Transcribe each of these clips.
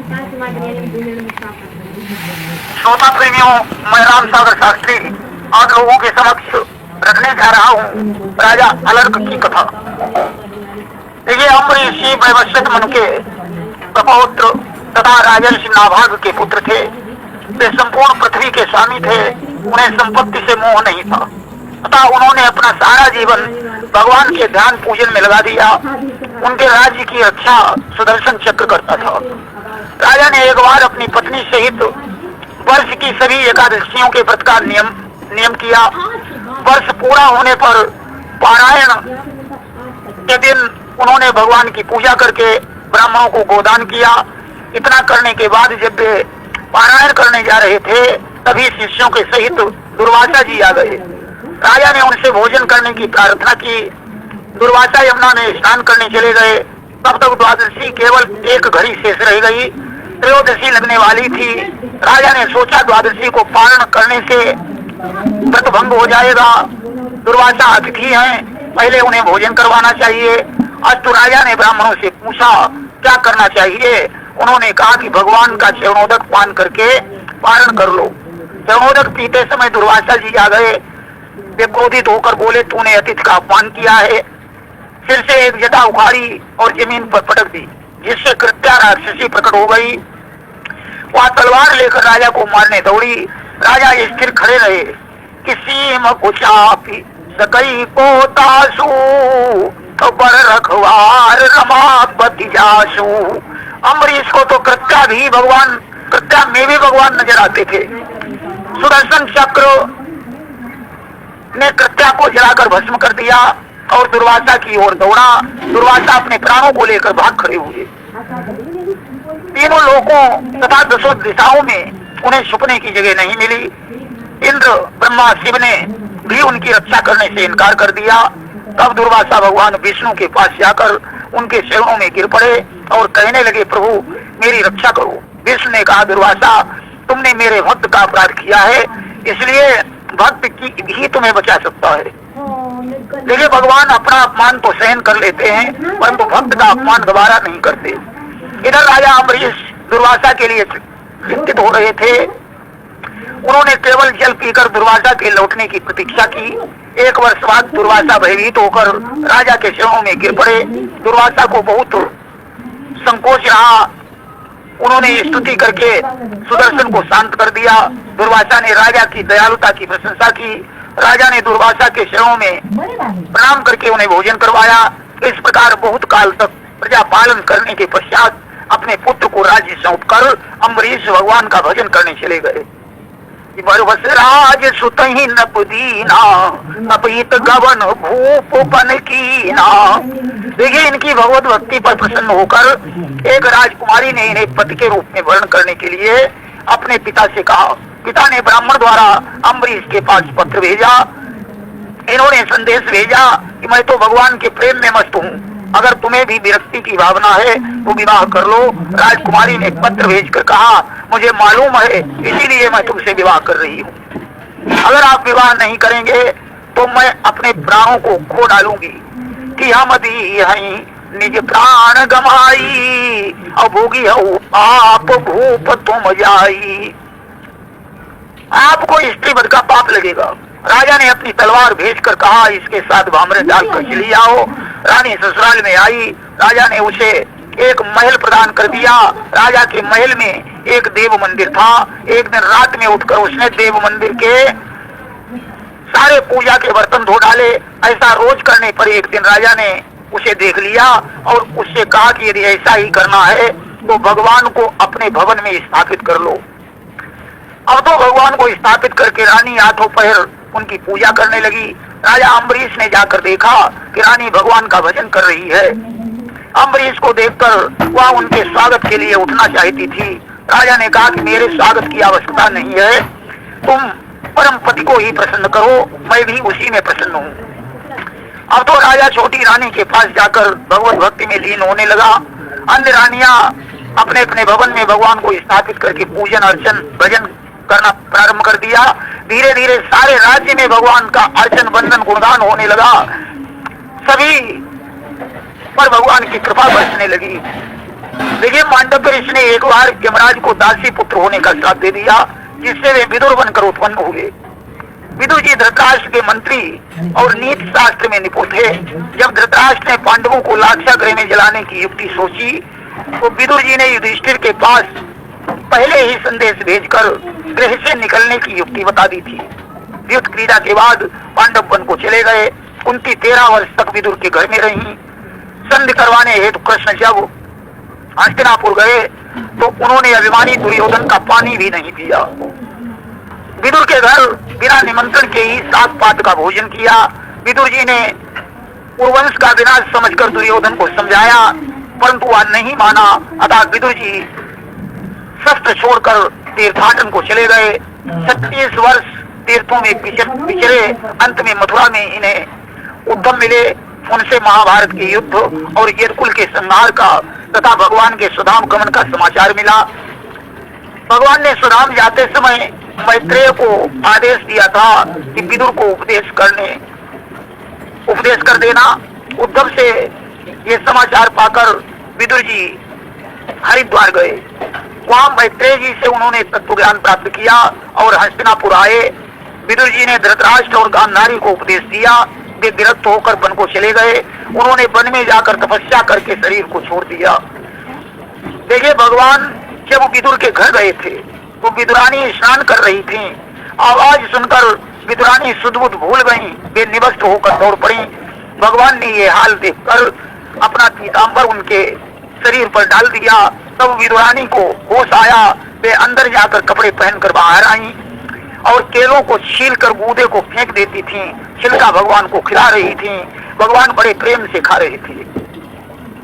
श्रोता प्रेमियों, मैं राम सागर शास्त्री आप लोगों के समक्ष रखने जा रहा हूँ राजा अलर्क की कथा। देखिए, अम्बरीश जी वैवस्वत मनु के प्रपौत्र तथा राजर्षि नाभाग के पुत्र थे। वे संपूर्ण पृथ्वी के स्वामी थे। उन्हें संपत्ति से मोह नहीं था तथा उन्होंने अपना सारा जीवन भगवान के ध्यान पूजन में लगा दिया। उनके राज्य की रक्षा सुदर्शन चक्र करता था। राजा ने एक बार अपनी पत्नी सहित वर्ष की सभी एकादशियों के व्रत का नियम किया। वर्ष पूरा होने पर पारायण के दिन उन्होंने भगवान की पूजा करके ब्राह्मणों को गोदान किया। इतना करने के बाद जब वे पारायण करने जा रहे थे तभी शिष्यों के सहित दुर्वासा जी आ गए। राजा ने उनसे भोजन करने की प्रार्थना की। दुर्वासा यमुना में स्नान करने चले गए। तब तक द्वादशी केवल एक घड़ी शेष रह गई। त्रयोदशी लगने वाली थी। राजा ने सोचा द्वादशी को पारण करने से व्रत भंग हो जाएगा। दुर्वासा अतिथि हैं, पहले उन्हें भोजन करवाना चाहिए। अस्तु राजा ने ब्राह्मणों से पूछा क्या करना चाहिए। उन्होंने कहा कि भगवान का चरणोदक पान करके पारण कर लो। चरणोदक पीते समय दुर्वासा जी आ गए। वे क्रोधित होकर बोले, तूने अतिथि का अपमान किया है। फिर से एक जटा उखाड़ी और जमीन पर पटक दी, जिससे कृत्या राक्षसी प्रकट हो गई। वह तलवार लेकर राजा को मारने दौड़ी। राजा स्थिर खड़े रहे। किसी मकुचापी सकई को तासु तो बर रखवार रमापति जासु। अम्बरीश को तो कृत्या में भी भगवान नजर आते थे। सुदर्शन चक्र ने कृत्या को जलाकर भस्म कर दिया और दुर्वासा की ओर दौड़ा। दुर्वासा अपने प्राणों को लेकर भाग खड़े हुए। तीनों लोकों तथा दसों दिशाओं में उन्हें छुपने की जगह नहीं मिली। इंद्र, ब्रह्मा, शिव ने भी उनकी रक्षा करने से इनकार कर दिया। तब दुर्वासा भगवान विष्णु के पास जाकर उनके चरणों में गिर पड़े और कहने लगे, प्रभु मेरी रक्षा करो। विष्णु ने कहा, दुर्वासा तुमने मेरे भक्त का अपराध किया है, इसलिए भक्त की ही तुम्हें बचा सकता है। देखिए, भगवान अपना अपमान तो सहन कर लेते हैं परंतु भक्त का अपमान दोबारा नहीं करते। इधर राजा अम्बरीश दुर्वासा के लिए चिंतित हो रहे थे। उन्होंने केवल जल पीकर दुर्वासा के लौटने की प्रतीक्षा की। एक वर्ष बाद दुर्वासा भयभीत होकर राजा के चरणों में गिर पड़े। दुर्वासा को बहुत संकोच रहा। उन्होंने स्तुति करके सुदर्शन को शांत कर दिया। दुर्वासा ने राजा की दयालुता की प्रशंसा की। राजा ने दुर्वासा के चरणों में प्रणाम करके उन्हें भोजन करवाया। इस प्रकार बहुत काल तक प्रजा पालन करने के पश्चात अपने पुत्र को राज्य सौंपकर अम्बरीश भगवान का भजन करने चले गए। राज सुतहि नप दीना नपीत गवन भूप बन कीना। देखिए, इनकी भगवत भक्ति पर प्रसन्न होकर एक राजकुमारी ने इन्हें पति के रूप में वर्ण करने के लिए अपने पिता से कहा। पिता ने ब्राह्मण द्वारा अम्बरीश के पास पत्र भेजा। इन्होंने संदेश भेजा कि मैं तो भगवान के प्रेम में मस्त हूँ, अगर तुम्हें भी विरक्ति की भावना है तो विवाह कर लो। राजकुमारी ने पत्र भेजकर कहा, मुझे मालूम है इसीलिए मैं तुमसे विवाह कर रही हूँ। अगर आप विवाह नहीं करेंगे तो मैं अपने प्राणों को खो डालूंगी। कि हम दी हई निज प्राण गमाई और भोगी हो आप भूप तुम जाई। आपको स्त्री वध का पाप लगेगा। राजा ने अपनी तलवार भेजकर कहा, इसके साथ भामरे डालकर चली आओ। रानी ससुराल में आई। राजा ने उसे एक महल प्रदान कर दिया। राजा के महल में एक देव मंदिर था। एक दिन रात में उठकर उसने देव मंदिर के सारे पूजा के बर्तन धो डाले। ऐसा रोज करने पर एक दिन राजा ने उसे देख लिया और उससे कहा कि यदि ऐसा ही करना है तो भगवान को अपने भवन में स्थापित कर लो। अब तो भगवान को स्थापित करके रानी हाथों पैर उनकी पूजा करने लगी। राजा अम्बरीश ने जाकर देखा कि रानी भगवान का भजन कर रही है। अम्बरीश को देखकर वह उनके स्वागत के लिए उठना चाहती थी। राजा ने कहा कि मेरे स्वागत की आवश्यकता नहीं है, तुम परम पति को ही प्रसन्न करो, मैं भी उसी में प्रसन्न हूँ। अब तो राजा छोटी रानी के पास जाकर भगवत भक्ति में लीन होने लगा। अन्य रानियां अपने अपने भवन में भगवान को स्थापित करके पूजन अर्चन भजन करना प्रारंभ कर दिया। धीरे धीरे सारे राज्य में भगवान का अर्चन वंदन गुणगान होने लगा। सभी पर भगवान की कृपा बरसने लगी। देखिए, मांडव्य ऋषि ने एक बार यमराज को दासी पुत्र होने का श्राप दे दिया, जिससे वे विदुर बनकर उत्पन्न हुए। विदुर जी धृतराष्ट्र के मंत्री और नीति शास्त्र में निपुण थे। जब धृतराष्ट्र ने पांडवों को लाक्षागृह में जलाने की युक्ति सोची, तो विदुर जी ने युधिष्ठिर के पास पहले ही संदेश भेजकर गृह से निकलने की युक्ति बता दी थी। युद्ध क्रीड़ा के बाद पांडव वन को चले गए। कुंती 13 वर्ष तक विदुर के घर में रही। संधि करवाने हेतु कृष्ण जब हस्तिनापुर गए तो उन्होंने अभिमानी दुर्योधन का पानी भी नहीं पिया। विदुर के घर बिना निमंत्रण के ही 7 पात का भोजन किया। विदुर जी ने उर्वंश का विनाश समझकर दुर्योधन को समझाया, परंतु वह नहीं माना। अतः विदुर जी शस्त्र छोड़कर तीर्थाटन को चले गए। 36 वर्ष तीर्थों में विचरे। अंत में मथुरा में इन्हें उद्धव मिले। उनसे महाभारत के युद्ध और यदकुल के संहार का तथा भगवान के सुधाम गमन का समाचार मिला। भगवान ने सुधाम जाते समय मैत्रेय को आदेश दिया था कि विदुर को उपदेश कर देना। उद्धव से ये समाचार पाकर विदुर जी हरिद्वार गए। वहां मैत्रेय जी से उन्होंने तत्व ज्ञान प्राप्त किया और हस्तिनापुर आए। विदुर जी ने धृतराष्ट्र और गांधारी को उपदेश दिया। वे विरक्त होकर वन को चले गए। उन्होंने वन में जाकर तपस्या करके शरीर को छोड़ दिया। देखिए, भगवान जब विदुर के घर गए थे तो विदुरानी स्नान कर रही थी। आवाज सुनकर विदुरानी सुध-बुध भूल गईं। वे निवस्त्र होकर दौड़ पड़ी। भगवान ने ये हाल देखकर अपना पीताम्बर उनके शरीर पर डाल दिया। तब विदुरानी को होश आया। वे अंदर जाकर कपड़े पहनकर बाहर आई और केलों को छीलकर गूदे को फेंक देती थीं। छिलका भगवान को खिला रही थीं। भगवान बड़े प्रेम से खा रहे थे।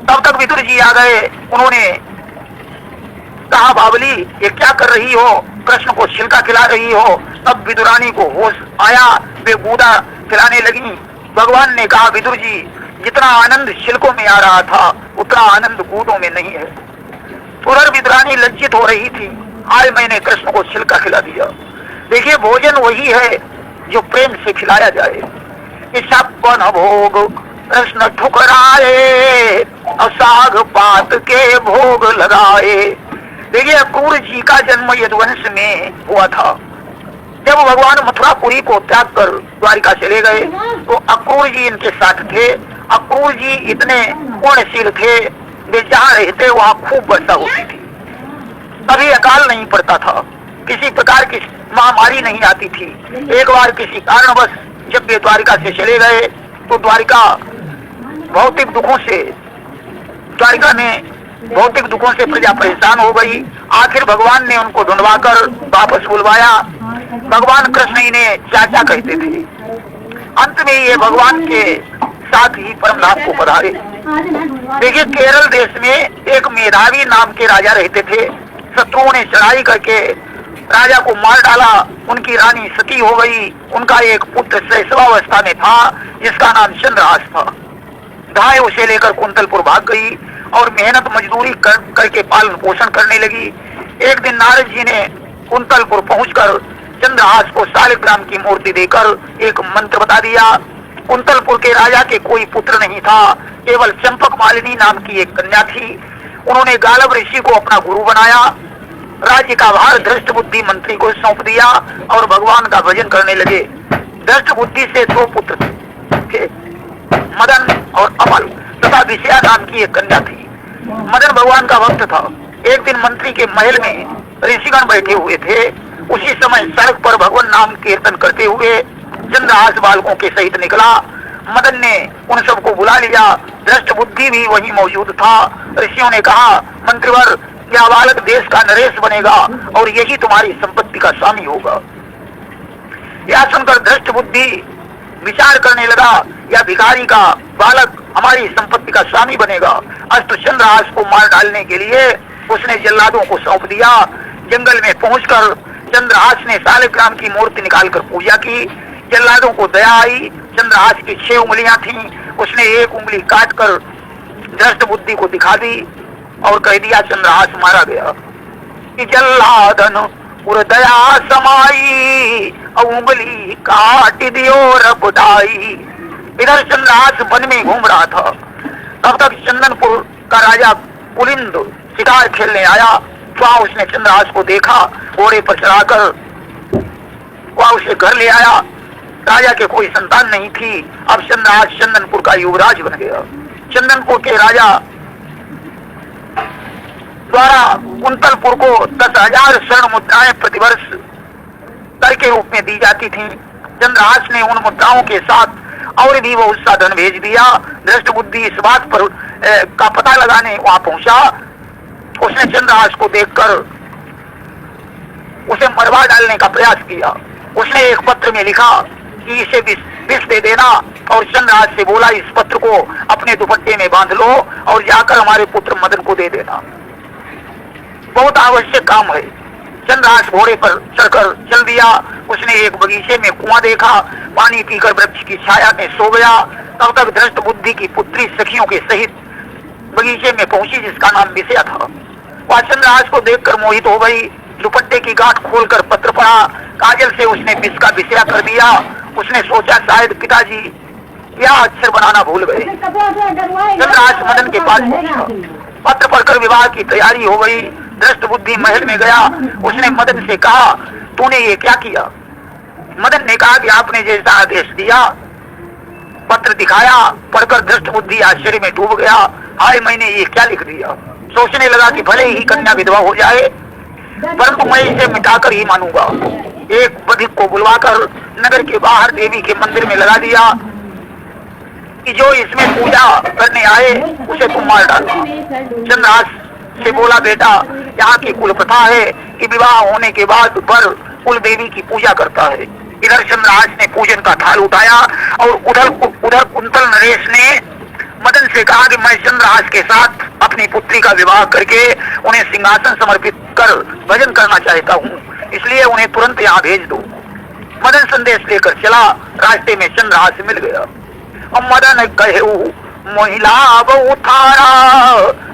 तब तक विदुर जी आ गए। उन्होंने कहा, बावली ये क्या कर रही हो? कृष्ण को छिलका खिला रही हो? तब विदुरानी को होश आया। वे गूदा खिलाने लगी। भगवान ने कहा, विदुर जी जितना आनंद छिलकों में आ रहा था उतना आनंद गूदों में नहीं है। उधर विदुरानी लज्जित हो रही थी। आज मैंने कृष्ण को छिलका खिला दिया। देखिए, भोजन वही है जो प्रेम से खिलाया जाए। इच्छापन भोग कृष्ण ठुकराए और साग पात के भोग लगाए। देखिए, अक्रूर जी का जन्म यदुवंश में हुआ था। जब भगवान मथुरापुरी को त्याग कर द्वारिका चले गए तो अक्रूर जी इनके साथ थे। अक्रूर जी इतने पुण्यशील थे, वे जहाँ रहते वहाँ खूब वर्षा होती थी। कभी अकाल नहीं पड़ता था, किसी प्रकार की महामारी नहीं आती थी। एक बार किसी कारणवश जब वे द्वारिका से चले गए तो द्वारिका में भौतिक दुखों से प्रजा परेशान हो गई। आखिर भगवान ने उनको ढूंढवाकर वापस बुलवाया। भगवान कृष्ण इन्हें चाचा कहते थे। अंत में ये भगवान के साथ ही परमधाम को पधारे। देखिए, केरल देश में एक मेधावी नाम के राजा रहते थे। शत्रुओं ने चढ़ाई करके राजा को मार डाला। उनकी रानी सती हो गई। उनका एक पुत्र शैशवावस्था में था जिसका नाम चंद्रहास था। गाय उसे लेकर कुंतलपुर भाग गई और मेहनत मजदूरी करके पालन पोषण करने लगी। एक दिन नारद जी ने कुंतलपुर पहुंचकर चंद्रहास को शालिग्राम की मूर्ति देकर एक मंत्र बता दिया। कुंतलपुर के राजा के कोई पुत्र नहीं था, केवल चंपक मालिनी नाम की एक कन्या थी। उन्होंने गालब ऋषि को अपना गुरु बनाया। राज्य का भार धृष्ट बुद्धि मंत्री को सौंप दिया और भगवान का भजन करने लगे। धृष्ट बुद्धि से 2 पुत्र थे, मदन और अमल तथा विषया नाम की एक कन्या थी। मदन भगवान का भक्त था। एक दिन मंत्री के महल में ऋषिगण बैठे हुए थे। उसी समय सड़क पर भगवान नाम कीर्तन करते हुए चंद्रहास बालकों के सहित निकला। मदन ने उन सबको बुला लिया। धृष्ट बुद्धि भी वहीं मौजूद था। ऋषियों ने कहा, मंत्रीवर, यह बालक देश का नरेश बनेगा और यही तुम्हारी संपत्ति का स्वामी होगा। यह सुनकर धृष्ट बुद्धि विचार करने लगा, यह भिखारी का बालक हमारी संपत्ति का स्वामी बनेगा। अस्तु चंद्रहास को मार डालने के लिए उसने जल्लादों को सौंप दिया। जंगल में पहुंचकर चंद्रहास ने शालिग्राम की मूर्ति निकालकर पूजा की। जल्लादों को दया आई। चंद्रहास की 6 उंगलियां थीं। उसने एक उंगली काटकर धृष्ट बुद्धि को दिखा दी और कह दिया, चंद्रहास मारा गया। कि जल्लादन उर दया समाई और उंगली काट दियो रबुदाई। इधर चंद्रहास वन में घूम रहा था। तब तक चंदनपुर का राजा पुलिंद शिकार खेलने आया। वहां उसने चंद्रहास को देखा, घोड़े पर चढ़ाकर वहां उसे घर ले आया। राजा के कोई संतान नहीं थी। अब चंद्रहास चंदनपुर का युवराज बन गया। चंदनपुर के राजा द्वारा कुंतलपुर को 10,000 स्वर्ण मुद्राएं प्रतिवर्ष कर के रूप में दी जाती थी। चंद्रहास ने उन मुद्राओं के साथ और भी बहुत सा धन भेज दिया। दृष्ट बुद्धि इस बात पर का पता लगाने वहां पहुंचा। उसने चंद्रहास को देखकर उसे मरवा डालने का प्रयास किया। उसने एक पत्र में लिखा कि इसे विष दे देना और चंद्रहास से बोला इस पत्र को अपने दुपट्टे में बांध लो और जाकर हमारे पुत्र मदन को दे देना, बहुत आवश्यक काम है। चंद्रहास घोड़े पर चढ़कर चल दिया। उसने एक बगीचे में कुआं देखा, पानी पीकर वृक्ष की छाया में सो गया। तब तक दृष्ट बुद्धि की पुत्री सखियों के सहित बगीचे में पहुंची, जिसका नाम विषया था। वह चंद्रहास को देखकर मोहित हो गई। दुपट्टे की गांठ खोलकर पत्र पढ़ा। काजल से उसने विष का विषया कर दिया। उसने सोचा शायद पिताजी क्या अक्षर बनाना भूल गए। चंद्रहास मदन के पास पहुंचा। पत्र पढ़कर विवाह की तैयारी हो गई। दृष्ट बुद्धि महल में गया। उसने मदन से कहा तूने ये क्या किया? मदन ने कहा कि आपने जैसा आदेश दिया। पत्र दिखाया। पढ़कर दृष्ट बुद्धि आश्चर्य में डूब गया। हाय मैंने ये क्या लिख दिया। सोचने लगा कि भले ही कन्या विधवा हो जाए परंतु मैं इसे मिटाकर ही मानूंगा। एक बधिक को बुलवाकर नगर के बाहर देवी के मंदिर में लगा दिया कि जो इसमें पूजा करने आए उसे तुम मार डालो। चंद्रहास से बोला बेटा यहाँ की कुल प्रथा है कि विवाह होने के बाद वर कुल देवी की पूजा करता है। इधर चंद्रहास ने पूजन का थाल उठाया और उधर कुंतल नरेश ने मदन से कहा कि मैं चंद्रहास के साथ अपनी पुत्री का विवाह करके उन्हें सिंहासन समर्पित कर भजन करना चाहता हूँ, इसलिए उन्हें तुरंत यहाँ भेज दो। मदन संदेश लेकर चला। रास्ते में चंद्रहास से मिल गया। और मदन कहे महिला बहु थारा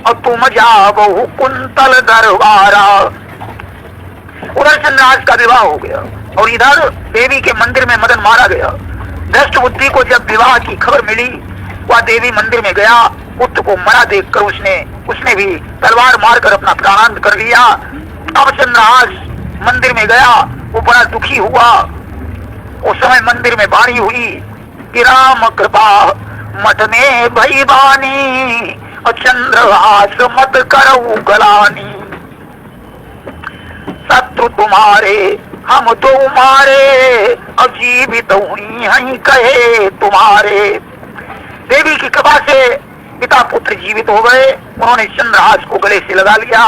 और तुम जा बहु कुंतल दरबारा। उधर चंद्रहास का विवाह हो गया और इधर देवी के मंदिर में मदन मारा गया। दृष्ट बुद्धि को जब विवाह की खबर मिली वह देवी मंदिर में गया। पुत्र को मरा देखकर उसने भी तलवार मारकर अपना प्राणांत कर लिया। अब चंद्रहास मंदिर में गया। वो बड़ा दुखी हुआ। उस समय मंदिर में वाणी हुई कि राम कृपा मठ में भई बानी और चंद्रहास मत करऊ गलानी। शत्रु तुम्हारे हम तो मारे और जीवित हुई हहीं कहे तुम्हारे। देवी की कृपा से पिता पुत्र जीवित हो गए। उन्होंने चंद्रहास को गले से लगा लिया।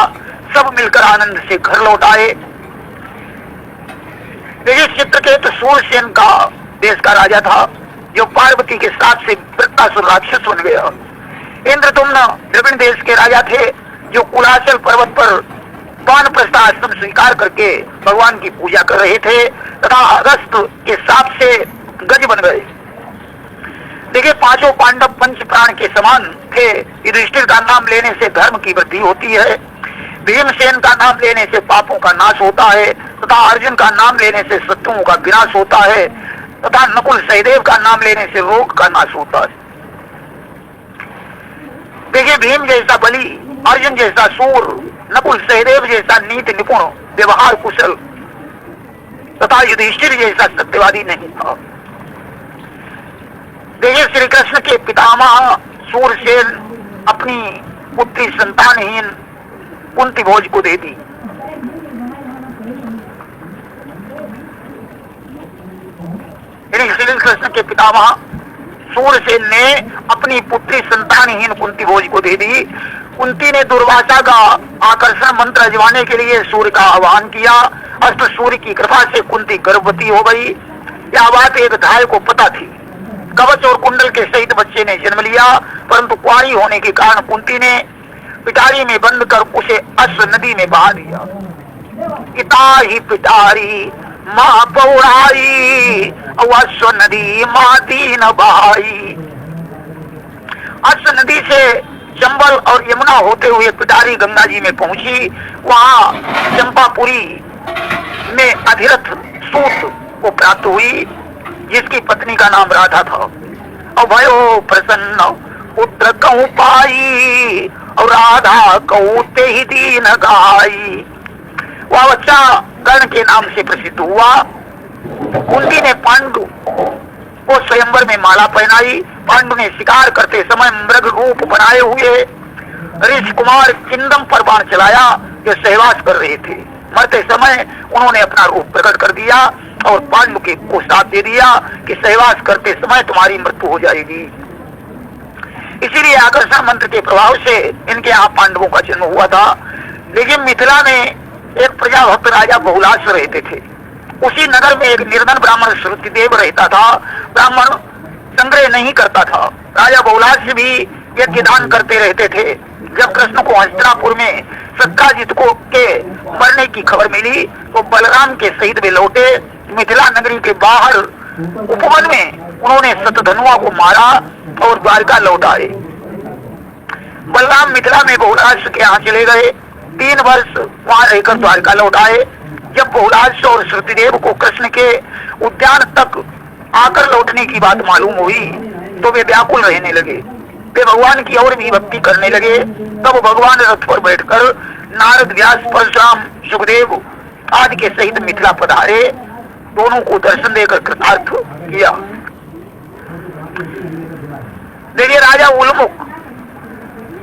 सब मिलकर आनंद से घर लौट आए। देखिए चित्रकेतु सूरसेन का देश का राजा था जो पार्वती के साथ से वृत्तासुर राक्षस बन गया। इंद्रदुम्न द्रविड़ देश के राजा थे जो कुलाचल पर्वत पर वानप्रस्थ आश्रम स्वीकार करके भगवान की पूजा कर रहे थे तथा अगस्त के साप से गज बन गए। देखिए पांचों पांडव पंच प्राण के समान थे। युधिष्ठिर का नाम लेने से धर्म की वृद्धि होती है, भीमसेन का नाम लेने से पापों का नाश होता है तथा अर्जुन का नाम लेने से शत्रुओं का विनाश होता है तथा नकुल सहदेव का नाम लेने से रोग का नाश होता है। देखिए भीम जैसा बलि, अर्जुन जैसा सूर, नकुल सहदेव जैसा नीति निपुण व्यवहार कुशल तथा युधिष्ठिर जैसा सत्यवादी नहीं था। देखिए श्री कृष्ण के पितामह सूरसेन अपनी पुत्री संतानहीन कुंती भोज को दे दी। श्री कृष्ण के पितामह सूरसेन ने अपनी पुत्री संतानहीन कुंती भोज को दे दी। कुंती ने दुर्वासा का आकर्षण मंत्र अजमाने के लिए सूर्य का आह्वान किया। अष्ट सूर्य की कृपा से कुंती गर्भवती हो गई। यह बात एक धाय को पता थी। कवच और कुंडल के सहित बच्चे ने जन्म लिया, परंतु कुंवारी होने के कारण कुंती ने पिटारी में बंद कर उसे अश्व नदी में बहा दिया। पिता ही पिटारी माँ पौड़ाई अश्व नदी माँ दीन बहाई। अश्व नदी से चंबल और यमुना होते हुए पिटारी गंगा जी में पहुंची। वहां चंपापुरी में अधिरथ सूत को प्राप्त हुई जिसकी पत्नी का नाम राधा था। अभयो प्रसन्न पुत्र कहूं पाई और राधा कौते ही दीन गाई। वह बच्चा गण के नाम से प्रसिद्ध हुआ। कुंती ने पांडु को स्वयंवर में माला पहनाई। पांडु ने शिकार करते समय मृग रूप बनाए हुए ऋषि कुमार चिंदम पर बाण चलाया जो सहवास कर रहे थे। मरते समय उन्होंने अपना रूप प्रकट कर दिया और पांडु को साथ दे दिया कि सहवास करते समय तुम्हारी मृत्यु हो जाएगी। इसीलिए आकर्षण मंत्र के प्रभाव से इनके यहाँ पांडवों का जन्म हुआ था। लेकिन मिथिला में एक प्रजाभक्त राजा बहुलाश रहते थे। उसी नगर में एक निर्धन ब्राह्मण श्रुतिदेव रहता था। ब्राह्मण संग्रह नहीं करता था। राजा बहुलाश भी यज्ञ दान करते रहते थे। जब कृष्ण को हस्तिनापुर में सत्याजित को के मरने की खबर मिली तो बलराम के सहित वे लौटे। मिथिला नगरी के बाहर उपवन में उन्होंने शतधनुआ को मारा और द्वारका लौट आए। बलराम मिथिला में बहुलाश के यहाँ चले गए। 3 वर्ष वहां रहकर द्वारका लौट आए। जब बहुलाश और श्रुतिदेव को कृष्ण के उद्यान तक आकर लौटने की बात मालूम हुई तो वे व्याकुल रहने लगे। वे भगवान की और भी भक्ति करने लगे। तब भगवान रथ पर बैठकर नारद, व्यास, परशुराम, सुखदेव आदि के सहित मिथिला पधारे। दोनों को दर्शन देकर कृतार्थ किया। देखिए, राजा उल्मुख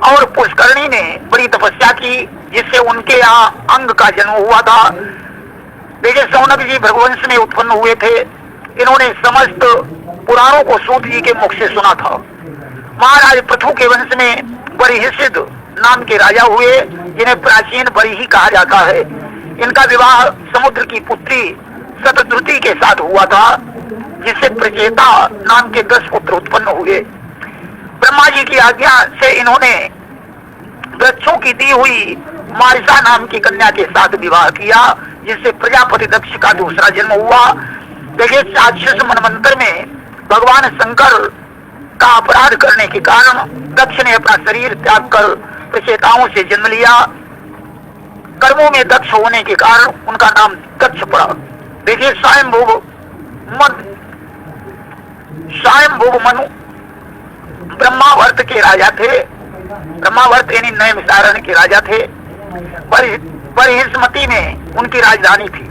और पुष्करणी ने बड़ी तपस्या की जिससे उनके यहाँ अंग का जन्म हुआ था। देखिए, सौनक जी भृगुवंश में उत्पन्न हुए थे। इन्होंने समस्त पुराणों को सूत जी के मुख से सुना था। महाराज पृथु के वंश में बरिहिसिद नाम के राजा हुए जिन्हें प्राचीन बरिही कहा जाता है। इनका विवाह समुद्र की पुत्री शतद्रुति के साथ हुआ था जिससे प्रचेता नाम के 10 पुत्र उत्पन्न हुए। ब्रह्मा जी की आज्ञा से इन्होंने वृक्षों की दी हुई मारिसा नाम की कन्या के साथ विवाह किया जिससे प्रजापति दक्ष का दूसरा जन्म हुआ। देखिए, राक्षस मनवंतर में भगवान शंकर का अपराध करने के कारण दक्ष ने अपना शरीर त्याग कर प्रचेताओं से जन्म लिया। कर्मों में दक्ष होने के कारण उनका नाम दक्ष पड़ा। देखिए, स्वयंभुव मनु ब्रह्मावर्त के राजा थे। ब्रह्मावर्त यानी नैमिषारण्य के राजा थे। बरहिष्मती में उनकी राजधानी थी।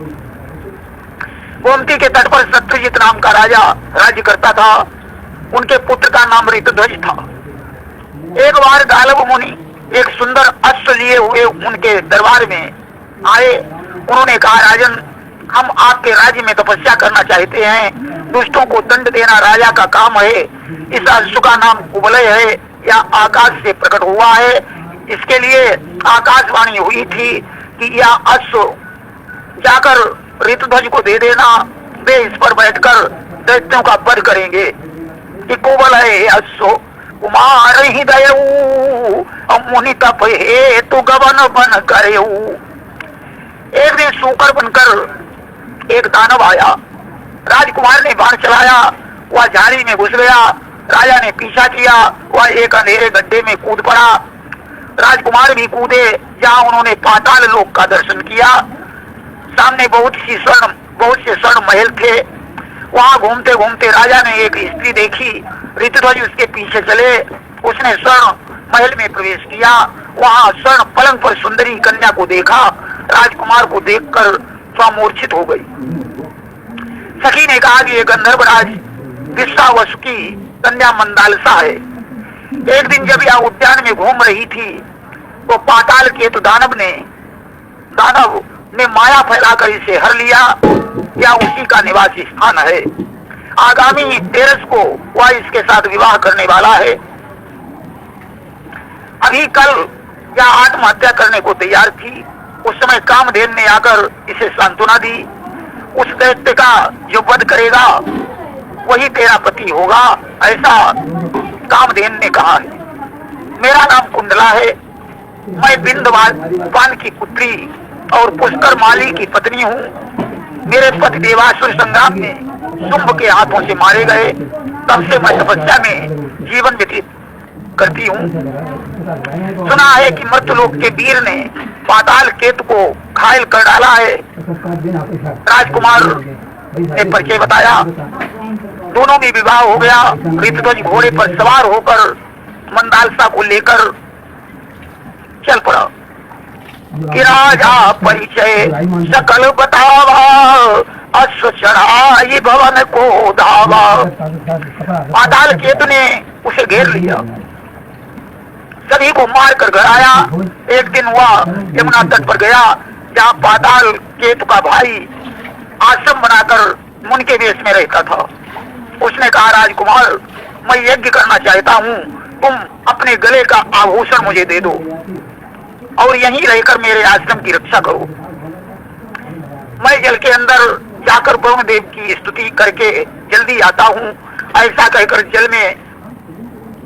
गोमती के तट पर शत्रुजित नाम का राजा राज्य करता था। उनके पुत्र का नाम ऋतध्वज था। एक बार गालव मुनि एक सुंदर अश्व लिए हुए उनके दरबार में आए। उन्होंने कहा, राजन, हम आपके राज्य में तपस्या करना चाहते हैं। दुष्टों को दंड देना राजा का काम है। इस अश्व का नाम कुबलय है या आकाश से प्रकट हुआ है। इसके लिए आकाशवाणी हुई थी कि यह अश्व जाकर ऋतध्वज को दे देना। वे इस पर बैठकर दैत्यों का वध करेंगे। कि कुबलय अश्व कुमार हृदय मुनि तप हे तु गवन बन करे। एक दिन सूकर बनकर एक दानव आया। राजकुमार ने बाण चलाया, वह झाड़ी में घुस गया। राजा ने पीछा किया, वह एक अंधेरे गड्ढे में कूद पड़ा। राजकुमार भी कूदे, जहाँ उन्होंने पाताल लोक का दर्शन किया। सामने बहुत से स्वर्ण महल थे। वहाँ घूमते घूमते राजा ने एक स्त्री देखी। ऋतध्वज उसके पीछे चले। उसने स्वर्ण महल में प्रवेश किया। वहाँ स्वर्ण पलंग पर सुंदरी कन्या को देखा। राजकुमार को देखकर स्वमूर्छित हो गई। सखी ने कहा कि ये गंधर्वराज विश्वावसु की कन्या मंदालसा है। एक दिन जब यह उद्यान में घूम रही थी तो पाताल केतु दानव ने माया फैलाकर इसे हर लिया। यह उसी का निवासी स्थान है। आगामी तेरस को वह इसके साथ विवाह करने वाला है। अभी कल यह आत्महत्या करने को तैयार थी। उस समय कामधेन ने आकर इसे सांत्वना दी। उस दैत्य का जो वध करेगा वही तेरा पति होगा, ऐसा कामधेन ने कहा है। मेरा नाम कुंडला है। मैं बिंदवान की पुत्री और पुष्कर माली की पत्नी हूँ। मेरे पति देवासुर संग्राम में शुंभ के हाथों से मारे गए। तब से मैं तपस्या में जीवन व्यतीत करती हूँ। सुना है कि मर्त्यलोक के वीर ने पाताल केतु को घायल कर डाला है। राजकुमार ने परिचय बताया। दोनों में विवाह हो गया। ऋतध्वज घोड़े पर सवार होकर मंदालसा को लेकर चल पड़ा कि राजा परिचय सकल बतावा, अश्व चढ़ाई भवन को धावा। पाताल केतु ने उसे घेर लिया, सभी को मार कर घर आया। एक दिन हुआ यमुना तट पर गया, जहाँ पाताल केतु का भाई आश्रम बनाकर मुनि के वेश में रहता था। उसने कहा, राजकुमार मैं यज्ञ करना चाहता हूँ, तुम अपने गले का आभूषण मुझे दे दो और यहीं रहकर मेरे आश्रम की रक्षा करो। मैं जल के अंदर जाकर वरुण देव की स्तुति करके जल्दी आता हूँ। ऐसा कहकर जल में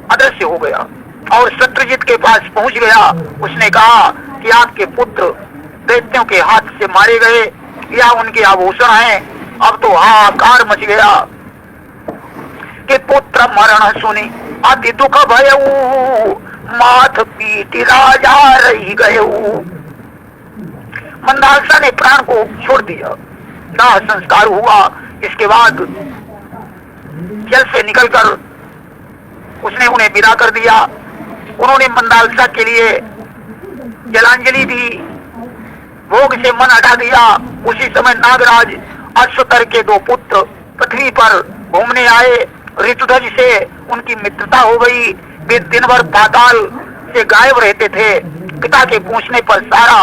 अदृश्य हो गया और शत्रुजित के पास पहुंच गया। उसने कहा कि आपके पुत्र दैत्यों के हाथ से मारे गए, या उनके आभूषण हैं। अब तो हाहाकार मच गया कि पुत्र मरण सुनी अति दुख भयऊ, माथ पीटी राजा रही गयऊ। मंदालसा ने प्राण को छोड़ दिया, दाह संस्कार हुआ। इसके बाद जल से निकलकर उसने उन्हें विदा कर दिया। उन्होंने मंदालसा के लिए जलांजलि दी, भोग से मन हटा दिया। उसी समय नागराज अश्वतर के दो पुत्र पृथ्वी पर घूमने आए। ऋतुध्वज से उनकी मित्रता हो गई। वे दिन भर पाताल से गायब रहते थे। पिता के पूछने पर सारा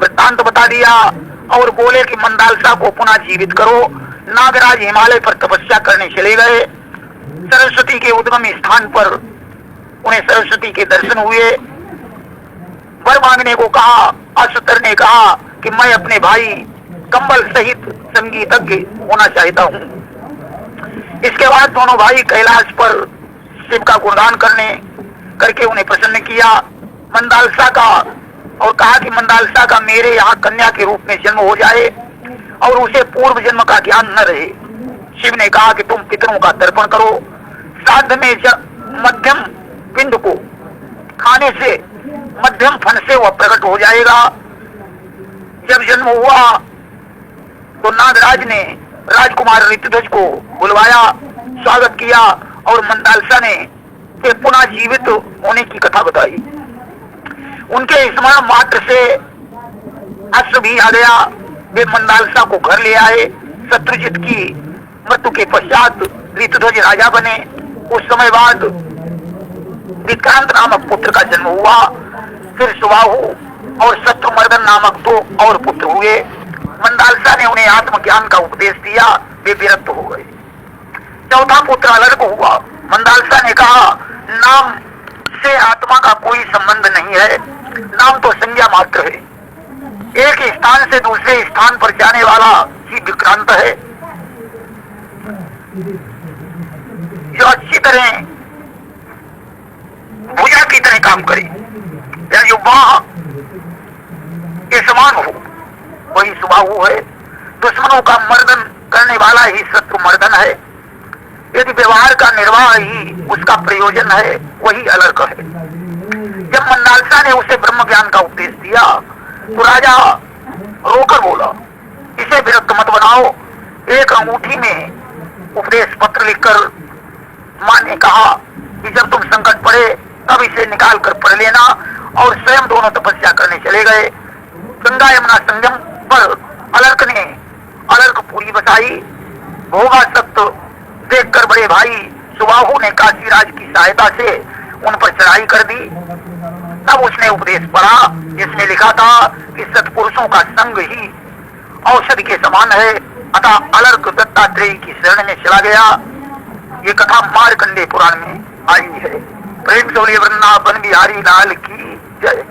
वृत्तांत बता दिया और बोले कि मंदालसा को पुनः जीवित करो। नागराज हिमालय पर तपस्या करने चले गए। सरस्वती के उद्गम स्थान पर उन्हें सरस्वती के दर्शन हुए। वर मांगने को कहा। अश्वतर ने कहा कि मैं अपने भाई कंबल सहित संगीतज्ञ होना चाहता हूँ। इसके बाद दोनों भाई कैलाश पर शिव का गुणगान करके उन्हें प्रसन्न किया मंदालसा का, और कहा कि मंदालसा का मेरे यहाँ कन्या के रूप में जन्म हो जाए और उसे पूर्व जन्म का ज्ञान न रहे। शिव ने कहा कि तुम पितरों का तर्पण करो। श्राद्ध में मध्यम पिंड को खाने से मध्यम फन से वह प्रकट हो जाएगा। जब जन्म हुआ तो नागराज ने राजकुमार ऋतुध्वज को बुलवाया, स्वागत किया और मंदालसा ने पुनः जीवित होने की कथा बताई। उनके स्मरण मात्र से अश्व भी आ गया। वे मंदालसा को घर ले आए। शत्रुजित की मृत्यु के पश्चात ऋतुध्वज राजा बने। उस समय बाद विक्रांत नामक पुत्र का जन्म हुआ। फिर सुबाहु और शत्रुमर्दन नामक दो और पुत्र हुए। मंदालसा ने उन्हें आत्मज्ञान का उपदेश दिया, वे विरक्त हो गए। चौथा पुत्र अलर्क हुआ। मंदालसा ने कहा, नाम से आत्मा का कोई संबंध नहीं है, नाम तो संज्ञा मात्र है। एक स्थान से दूसरे स्थान पर जाने वाला ही विक्रांत है। जो अच्छी तरह भुजा की तरह काम करे या जो बाह के समान हो, वही सुबाहु है। दुश्मनों का मर्दन करने वाला ही शत्रु मर्दन है। यदि व्यवहार का निर्वाह ही उसका प्रयोजन है, वही अलर्क है। जब मंदालसा ने उसे ब्रह्म ज्ञान का उपदेश दिया तो राजा रोकर बोला, इसे विरक्त मत बनाओ। एक अंगूठी में उपदेश पत्र लिखकर मां ने कहा कि जब तुम संकट पड़े तब इसे निकाल कर पढ़ लेना, और स्वयं दोनों तपस्या करने चले गए। गंगा यमुना संगम पर अलर्क पूरी बसाई। भोगासक्त देखकर बड़े भाई सुबाहु ने काशीराज की सहायता से उन पर चढ़ाई कर दी। तब उसने उपदेश पढ़ा जिसमें लिखा था कि सत्पुरुषों का संग ही औषधि के समान है। अतः अलर्क दत्तात्रेय की शरण में चला गया। ये कथा मार्कंडेय पुराण में आई है। प्रेम से बोलिए वृंदावन बिहारी लाल की जय।